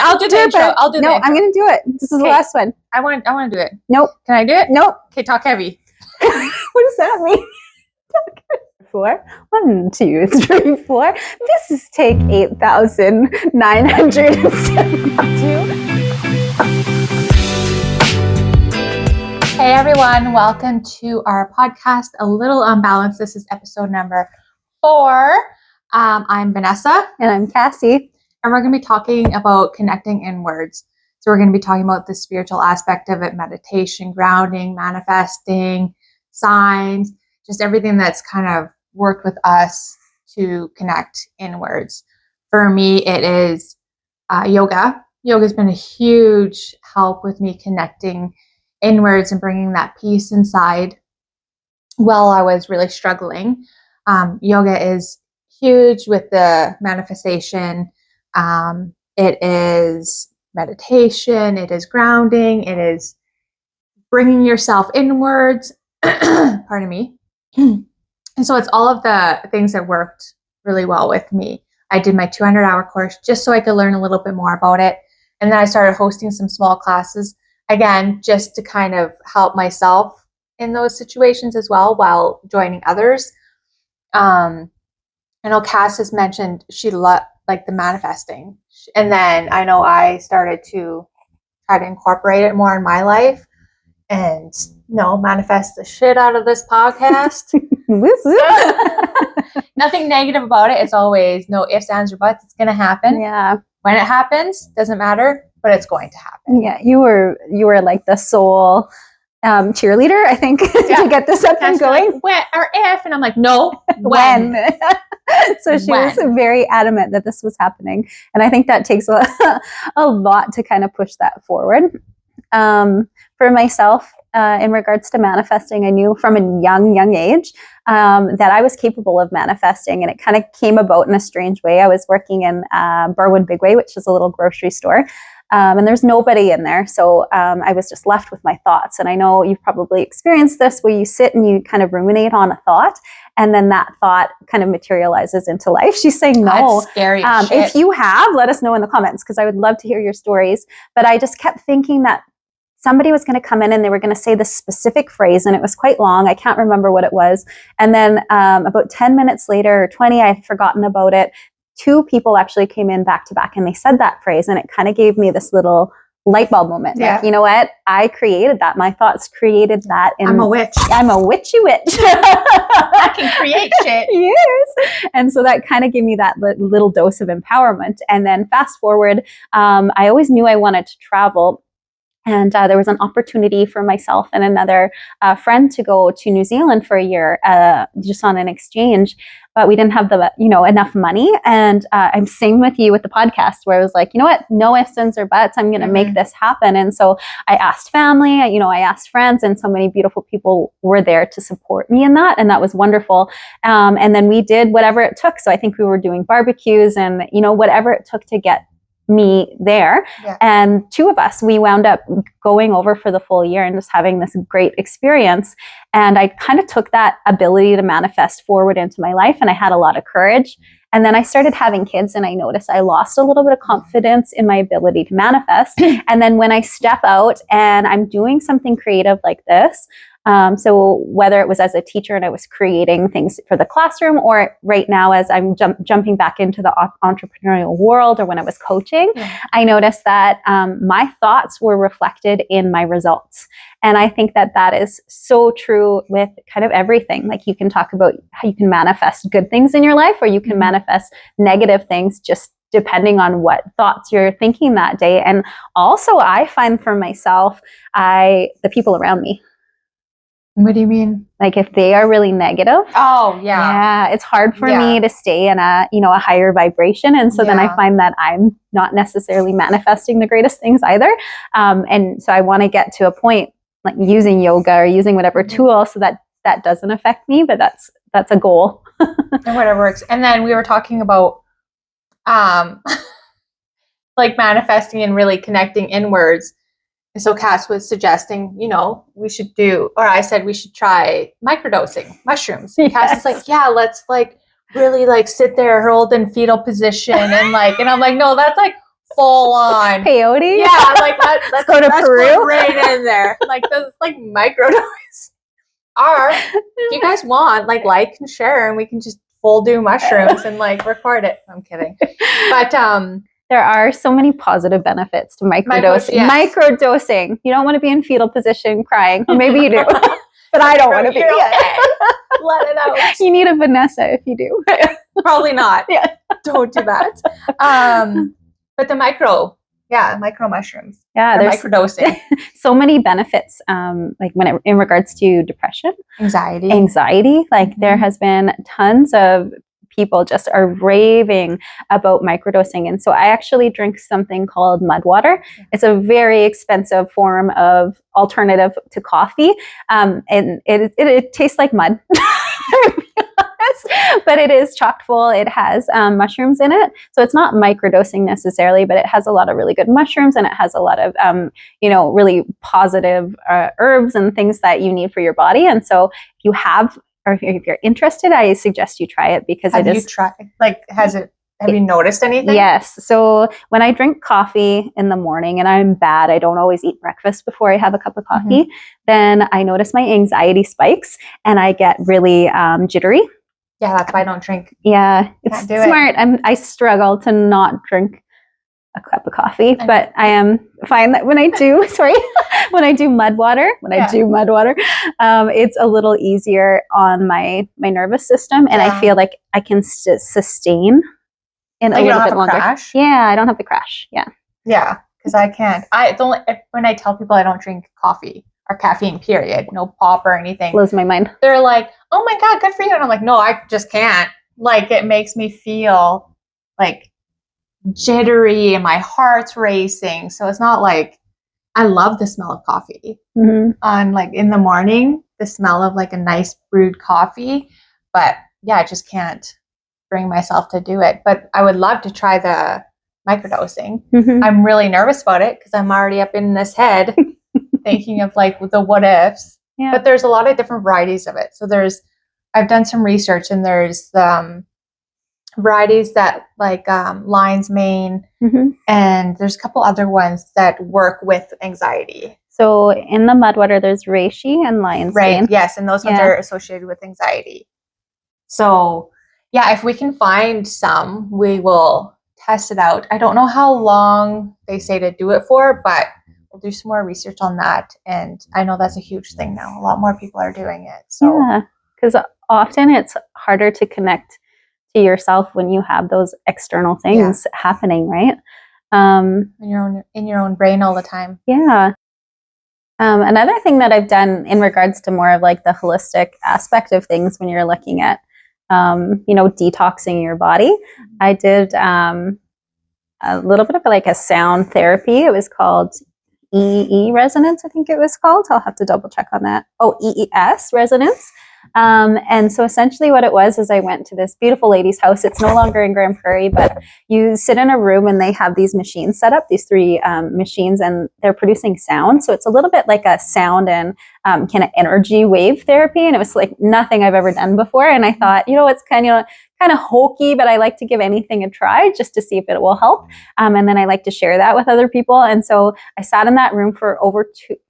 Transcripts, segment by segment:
I'll do the intro. I'll do the intro. No, I'm going to do it. This is the last one. I want to do it. Nope. Can I do it? Nope. Okay, talk heavy. What does that mean? 4. 1, 2, 3, 4. This is take 8,972. Hey everyone, welcome to our podcast, A Little Unbalanced. This is episode number 4. I'm Vanessa. And I'm Cassie. And we're going to be talking about connecting inwards. So we're going to be talking about the spiritual aspect of it, meditation, grounding, manifesting, signs, just everything that's kind of worked with us to connect inwards. For me, it is yoga. Yoga has been a huge help with me connecting inwards and bringing that peace inside while I was really struggling. Yoga is huge with the manifestation. It is meditation. It is grounding. It is bringing yourself inwards. Pardon me. And so it's all of the things that worked really well with me. I did my 200-hour course just so I could learn a little bit more about it. And then I started hosting some small classes, again, just to kind of help myself in those situations as well while joining others. I know Cass has mentioned she loved like the manifesting. And then I know I started to try to incorporate it more in my life and, manifest the shit out of this podcast. Nothing negative about it. It's always no ifs, ands, or buts. It's going to happen. Yeah. When it happens, doesn't matter, but it's going to happen. Yeah, you were like the soul cheerleader, I think, to get this up and going. Like, when or if, and I'm like, no, when. So she was very adamant that this was happening, and I think that takes a lot to kind of push that forward. For myself, in regards to manifesting, I knew from a young age that I was capable of manifesting, and it kind of came about in a strange way. I was working in Burwood Bigway, which is a little grocery store, and there's nobody in there, so I was just left with my thoughts. And I know you've probably experienced this, where you sit and you kind of ruminate on a thought, and then that thought kind of materializes into life. She's saying no. That's scary shit. If you have, let us know in the comments, because I would love to hear your stories. But I just kept thinking that somebody was going to come in and they were going to say this specific phrase, and it was quite long. I can't remember what it was. And then about 10 minutes later, or 20, I had forgotten about it. 2 people actually came in back to back and they said that phrase, and it kind of gave me this little light bulb moment. Yeah. Like, you know what? I created that. My thoughts created that. I'm a witch. I'm a witchy witch. I can create shit. Yes. And so that kind of gave me that little dose of empowerment. And then fast forward, I always knew I wanted to travel. And there was an opportunity for myself and another friend to go to New Zealand for a year, just on an exchange. But we didn't have enough money. And I'm same with you with the podcast, where I was like, you know what? No ifs, ands, or buts. I'm going to make this happen. And so I asked family, I asked friends, and so many beautiful people were there to support me in that. And that was wonderful. And then we did whatever it took. So I think we were doing barbecues and, whatever it took to get me there. Yeah. And 2 of us, we wound up going over for the full year and just having this great experience. And I kind of took that ability to manifest forward into my life, and I had a lot of courage. And then I started having kids, and I noticed I lost a little bit of confidence in my ability to manifest. And then when I step out and I'm doing something creative like this, so whether it was as a teacher and I was creating things for the classroom, or right now as I'm jumping back into the entrepreneurial world, or when I was coaching, I noticed that my thoughts were reflected in my results. And I think that is so true with kind of everything. Like, you can talk about how you can manifest good things in your life, or you can manifest negative things, just depending on what thoughts you're thinking that day. And also, I find for myself, the people around me. What do you mean? Like, if they are really negative. Oh, yeah. Yeah, it's hard for me to stay in a higher vibration. And so then I find that I'm not necessarily manifesting the greatest things either. And so I want to get to a point, like using yoga or using whatever tool, so that doesn't affect me, but that's a goal. And whatever works. And then we were talking about like manifesting and really connecting inwards. And so Cass was suggesting, we should I said we should try microdosing mushrooms. Yes. Cass is like, yeah, let's really sit there, hurled in fetal position. And I'm like, no, that's full on peyote. Yeah, like let's go to Peru. Put right in there. Like those like microdose. Or if you guys want, like and share, and we can just full do mushrooms and like record it. I'm kidding, but there are so many positive benefits to microdosing. Yes. Microdosing. You don't want to be in fetal position crying, or maybe you do, but I don't want to be. Okay. Let it out. You need a Vanessa if you do. Probably not. Yeah. Don't do that. But the micro mushrooms. Yeah, there's microdosing. So many benefits. Like in regards to depression, anxiety. Like there has been tons of people just are raving about microdosing, and so I actually drink something called mud water. It's a very expensive form of alternative to coffee, and it tastes like mud. But it is chock full. It has mushrooms in it. So it's not microdosing necessarily, but it has a lot of really good mushrooms, and it has a lot of, really positive herbs and things that you need for your body. And so if you have, or if you're interested, I suggest you try it because have you noticed anything? Yes. So when I drink coffee in the morning, and I'm bad, I don't always eat breakfast before I have a cup of coffee, then I notice my anxiety spikes and I get really jittery. Yeah, that's why I don't drink. Yeah, it's smart. I struggle to not drink a cup of coffee, but I am fine that when I do, when I do mud water, it's a little easier on my nervous system, and I feel like I can sustain in a little bit longer. Crash? Yeah, I don't have the crash. Yeah. Yeah, because I can't. When I tell people I don't drink coffee or caffeine, period, no pop or anything, blows my mind. They're like, "Oh my God, good for you," and I'm like, "No, I just can't." Like it makes me feel like jittery and my heart's racing. So it's not like I love the smell of coffee on like in the morning, the smell of like a nice brewed coffee, but yeah, I just can't bring myself to do it. But I would love to try the microdosing. I'm really nervous about it because I'm already up in this head thinking of like the what ifs. Yeah. But there's a lot of different varieties of it. So I've done some research, and there's varieties that like lion's mane, and there's a couple other ones that work with anxiety. So in the mud water, there's reishi and lion's mane. Yes, and those ones are associated with anxiety. So yeah, if we can find some, we will test it out. I don't know how long they say to do it for, but we'll do some more research on that. And I know that's a huge thing now. A lot more people are doing it. So yeah, because often it's harder to connect to yourself when you have those external things happening, right? In your own brain all the time. Yeah. Another thing that I've done in regards to more of like the holistic aspect of things when you're looking at, detoxing your body, I did a little bit of like a sound therapy. It was called EE resonance, I think it was called. I'll have to double check on that. Oh, EES resonance. And so essentially what it was is I went to this beautiful lady's house. It's no longer in Grand Prairie, but you sit in a room and they have these machines set up, these 3 machines, and they're producing sound. So it's a little bit like a sound and kind of energy wave therapy. And it was like nothing I've ever done before. And I thought, it's kind of hokey, but I like to give anything a try just to see if it will help. And then I like to share that with other people. And so I sat in that room for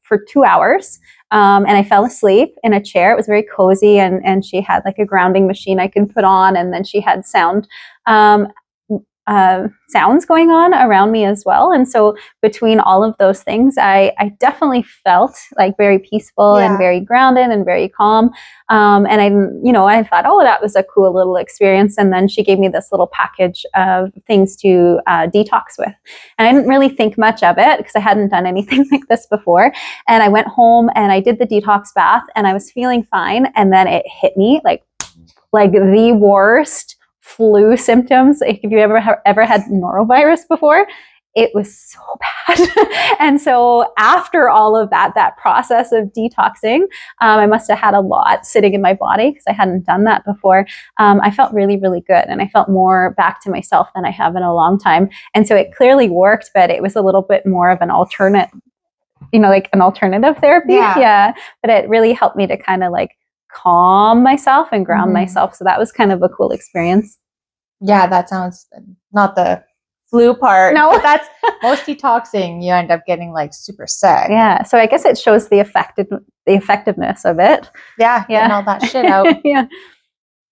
for 2 hours. And I fell asleep in a chair. It was very cozy, and she had like a grounding machine I could put on, and then she had sounds going on around me as well. And so between all of those things, I definitely felt like very peaceful and very grounded and very calm. And I thought, oh, that was a cool little experience. And then she gave me this little package of things to detox with. And I didn't really think much of it because I hadn't done anything like this before. And I went home and I did the detox bath, and I was feeling fine. And then it hit me like the worst flu symptoms. If you ever had norovirus before, it was so bad. And so after all of that process of detoxing, I must have had a lot sitting in my body because I hadn't done that before. I felt really, really good, and I felt more back to myself than I have in a long time. And so it clearly worked, but it was a little bit more of an alternate, like an alternative therapy. Yeah. But it really helped me to kind of like calm myself and ground myself. So that was kind of a cool experience. Yeah, that sounds not the flu part. No. But that's most detoxing. You end up getting like super sick. Yeah. So I guess it shows the effectiveness of it. Yeah. Getting all that shit out. Yeah.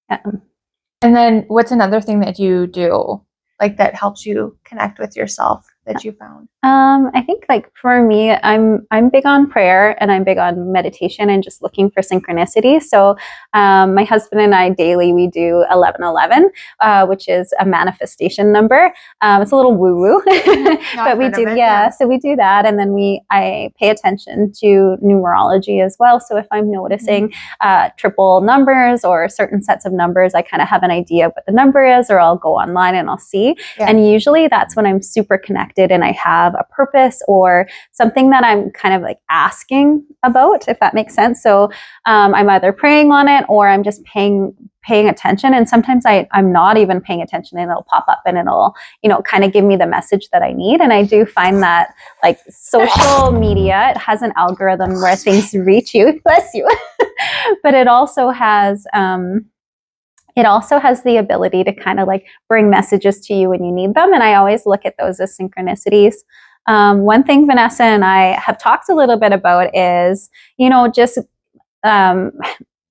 And then what's another thing that you do like that helps you connect with yourself that you found? I think like for me, I'm big on prayer and I'm big on meditation and just looking for synchronicity. So my husband and I daily we do 1111, which is a manifestation number. It's a little woo woo, but we do So we do that, and then I pay attention to numerology as well. So if I'm noticing triple numbers or certain sets of numbers, I kind of have an idea of what the number is, or I'll go online and I'll see. Yeah. And usually that's when I'm super connected and I have a purpose or something that I'm kind of like asking about, if that makes sense. So I'm either praying on it or I'm just paying attention. And sometimes I'm not even paying attention and it'll pop up and it'll, kind of give me the message that I need. And I do find that like social media, it has an algorithm where things reach you. Bless you. But it also has the ability to kind of like bring messages to you when you need them. And I always look at those as synchronicities. One thing Vanessa and I have talked a little bit about is, just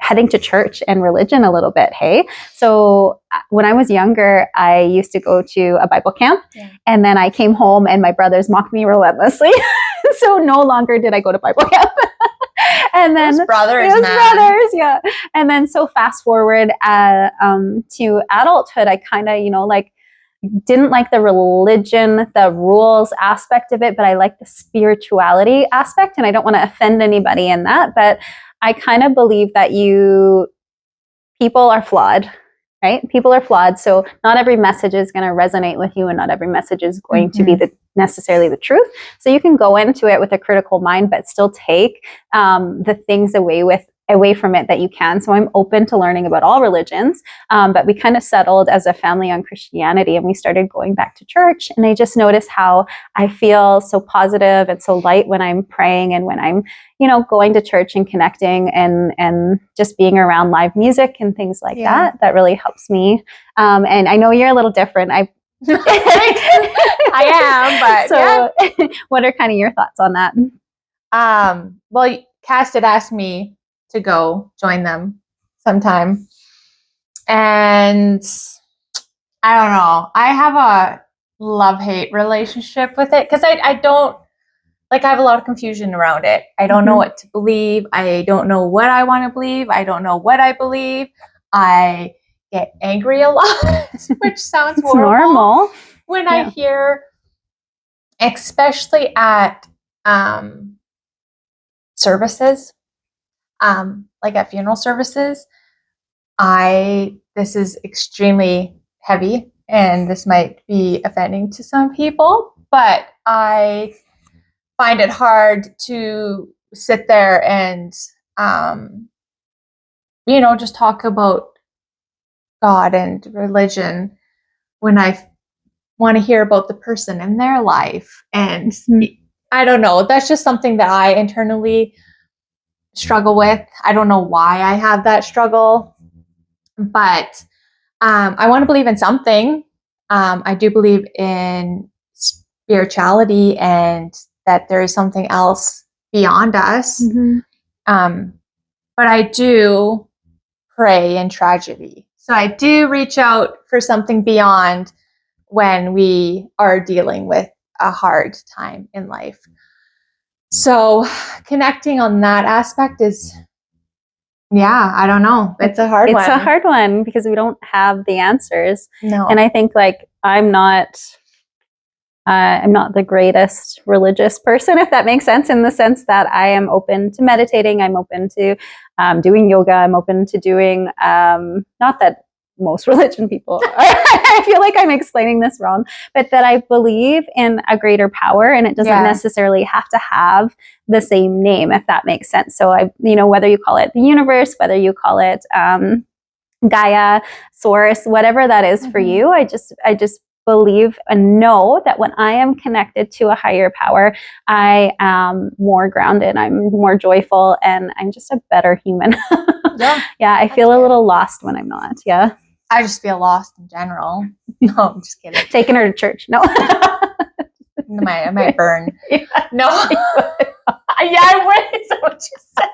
heading to church and religion a little bit. Hey, so when I was younger, I used to go to a Bible camp, and then I came home and my brothers mocked me relutlessly. So no longer did I go to Bible camp. And then those brothers, yeah. And then so fast forward to adulthood, I kind of, didn't like the religion, the rules aspect of it, but I like the spirituality aspect. And I don't want to offend anybody in that, but I kind of believe that people are flawed, right? People are flawed. So not every message is going to resonate with you and not every message is going to be necessarily the truth. So you can go into it with a critical mind, but still take the things away from it that you can. So I'm open to learning about all religions, but we kind of settled as a family on Christianity and we started going back to church. And I just noticed how I feel so positive and so light when I'm praying and when I'm, going to church and connecting and just being around live music and things like that. That really helps me. And I know you're a little different. I am, but so what are kind of your thoughts on that? Well, Cass did ask me to go join them sometime. And I don't know. I have a love-hate relationship with it because I don't, I have a lot of confusion around it. I don't know what to believe. I don't know what I want to believe. I don't know what I believe. I get angry a lot, which sounds horrible. Normal. When I hear, especially at services, like at funeral services, this is extremely heavy and this might be offending to some people, but I find it hard to sit there and, just talk about God and religion when I want to hear about the person in their life. And I don't know, that's just something that I internally struggle with. I don't know why I have that struggle, but I want to believe in something. I do believe in spirituality and that there is something else beyond us. But I do pray in tragedy. So I do reach out for something beyond when we are dealing with a hard time in life. So connecting on that aspect is, I don't know. It's a hard one. It's a hard one because we don't have the answers. No. And I think I'm not the greatest religious person, if that makes sense, in the sense that I am open to meditating. I'm open to doing yoga. I'm open to doing, not that most religion people are. I feel like I'm explaining this wrong, but that I believe in a greater power and it doesn't necessarily have to have the same name, if that makes sense. So whether you call it the universe, whether you call it Gaia, source, whatever that is for you, I just believe and know that when I am connected to a higher power, I am more grounded, I'm more joyful, and I'm just a better human. I feel a little lost when I'm not. I just feel lost in general. No, I'm just kidding. Taking her to church. No. I might burn. Yeah. No. Yeah, I would. Is that what you said?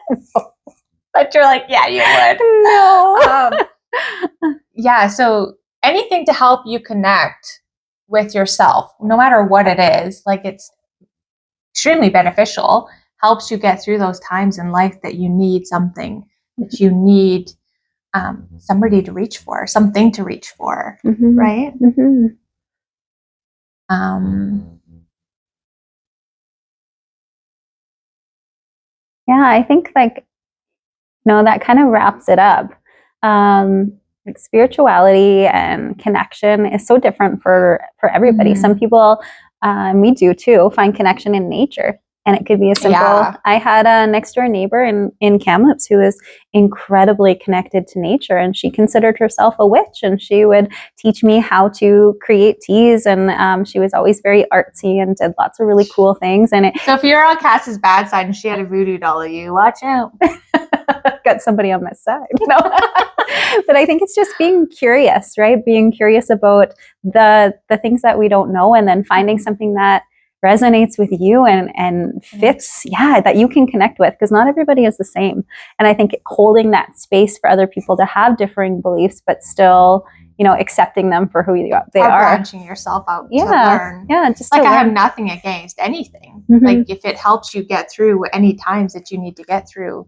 But you're like, yeah, you would. No. Yeah, so anything to help you connect with yourself, no matter what it is, like it's extremely beneficial, helps you get through those times in life that you need something, that you need somebody to reach for, something to reach for, right? Yeah, I think like, that kind of wraps it up. Like spirituality and connection is so different for everybody. Some people, we do too, find connection in nature. And it could be as simple. Yeah. I had a next door neighbor in Kamloops who was incredibly connected to nature, and she considered herself a witch, and she would teach me how to create teas, and she was always very artsy and did lots of really cool things. And so if you're on Cass's bad side and she had a voodoo doll of you, watch out. Got somebody on my side. No. But I think it's just being curious, right? Being curious about the things that we don't know, and then finding something that resonates with you and fits, that you can connect with, because not everybody is the same. And I think holding that space for other people to have differing beliefs, but still, accepting them for who they are. Branching yourself out to learn. Yeah, just like I have nothing against anything. Like if it helps you get through any times that you need to get through,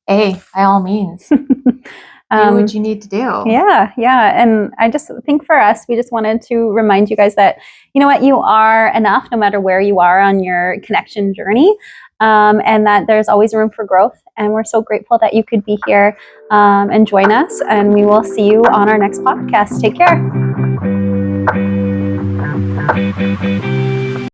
by all means. Do what you need to do. Yeah. And I just think for us, we just wanted to remind you guys that, you know what, you are enough no matter where you are on your connection journey, and that there's always room for growth. And we're so grateful that you could be here and join us. And we will see you on our next podcast. Take care.